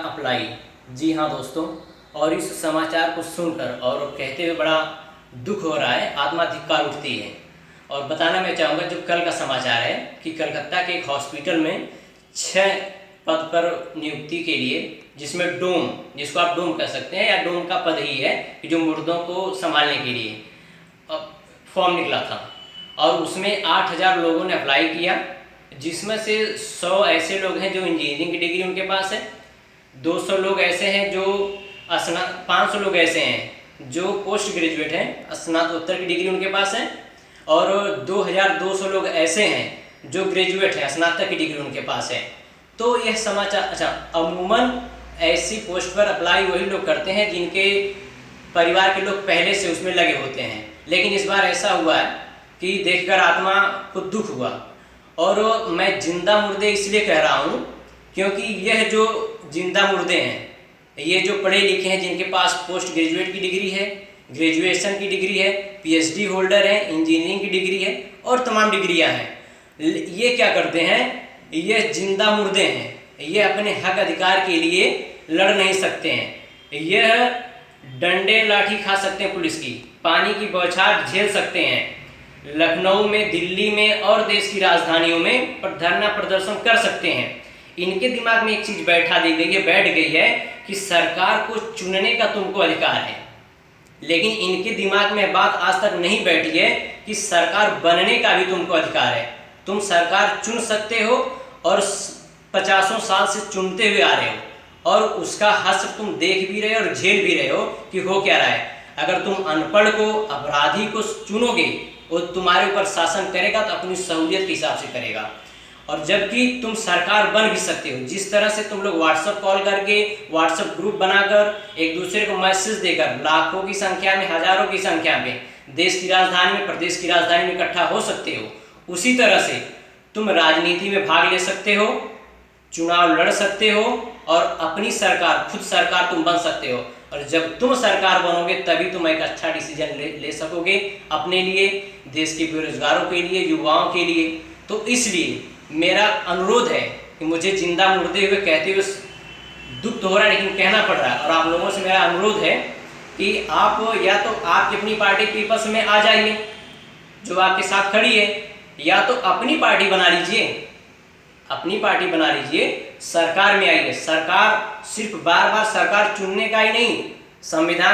Apply. जी हाँ दोस्तों, और इस समाचार को सुनकर और कहते हुए बड़ा दुख हो रहा है, आत्मा धिक्कार उठती है। और बताना मैं चाहूँगा जो कल का समाचार है कि कलकत्ता के एक हॉस्पिटल में 6 पद पर नियुक्ति के लिए, जिसमें डोम, जिसको आप डोम कह सकते हैं या डोम का पद ही है कि जो मुर्दों को संभालने के लिए फॉर्म निकला था, और उसमें 8000 लोगों ने अप्लाई किया, जिसमें से 100 ऐसे लोग हैं जो इंजीनियरिंग की डिग्री उनके पास है, 200 लोग ऐसे हैं जो 500 लोग ऐसे हैं जो पोस्ट ग्रेजुएट हैं, स्नातकोत्तर की डिग्री उनके पास है, और 2200 लोग ऐसे हैं जो ग्रेजुएट हैं, स्नातक की डिग्री उनके पास है। तो यह समाचार, अमूमन ऐसी पोस्ट पर अप्लाई वही लोग करते हैं जिनके परिवार के लोग पहले से उसमें लगे होते हैं। लेकिन इस बार ऐसा हुआ है कि देखकर आत्मा को दुख हुआ। और मैं जिंदा मुर्दे इसलिए कह रहा हूँ क्योंकि यह जो जिंदा मुर्दे हैं, ये जो पढ़े लिखे हैं, जिनके पास पोस्ट ग्रेजुएट की डिग्री है, ग्रेजुएशन की डिग्री है, पीएचडी होल्डर है, इंजीनियरिंग की डिग्री है और तमाम डिग्रियां हैं, ये क्या करते हैं, ये जिंदा मुर्दे हैं, ये अपने हक अधिकार के लिए लड़ नहीं सकते हैं। यह डंडे लाठी खा सकते हैं पुलिस की, पानी की बौछार झेल सकते हैं, लखनऊ में, दिल्ली में और देश की राजधानियों में धरना प्रदर्शन कर सकते हैं। इनके दिमाग में एक चीज बैठ गई है कि सरकार को चुनने का तुमको अधिकार है, लेकिन इनके दिमाग में बात आज तक नहीं बैठी है कि सरकार बनने का भी तुमको अधिकार है। तुम सरकार चुन सकते हो और 50 साल से चुनते हुए आ रहे हो, और उसका हश्र तुम देख भी रहे हो और झेल भी रहे हो कि हो क्या रहा है। अगर तुम अनपढ़ को, अपराधी को चुनोगे, वो तुम्हारे ऊपर शासन करेगा तो अपनी सहूलियत के हिसाब से करेगा। और जबकि तुम सरकार बन भी सकते हो, जिस तरह से तुम लोग व्हाट्सएप कॉल करके, व्हाट्सएप ग्रुप बनाकर, एक दूसरे को मैसेज देकर लाखों की संख्या में, हजारों की संख्या में देश की राजधानी में, प्रदेश की राजधानी में इकट्ठा हो सकते हो। उसी तरह से तुम राजनीति में भाग ले सकते हो, चुनाव लड़ सकते हो और अपनी सरकार, खुद सरकार तुम बन सकते हो। और जब तुम सरकार बनोगे तभी तुम एक अच्छा डिसीजन ले सकोगे अपने लिए, देश के बेरोजगारों के लिए, युवाओं के लिए। तो इसलिए मेरा अनुरोध है कि मुझे जिंदा मुर्दे हुए कहते हुए दुख तो हो रहा है, लेकिन कहना पड़ रहा है। और आप लोगों से मेरा अनुरोध है कि आप या तो आपकी अपनी पार्टी पीपल्स में आ जाइए जो आपके साथ खड़ी है, या तो अपनी पार्टी बना लीजिए, अपनी पार्टी बना लीजिए, सरकार में आइए। सरकार सिर्फ बार बार सरकार चुनने का ही नहीं, संविधान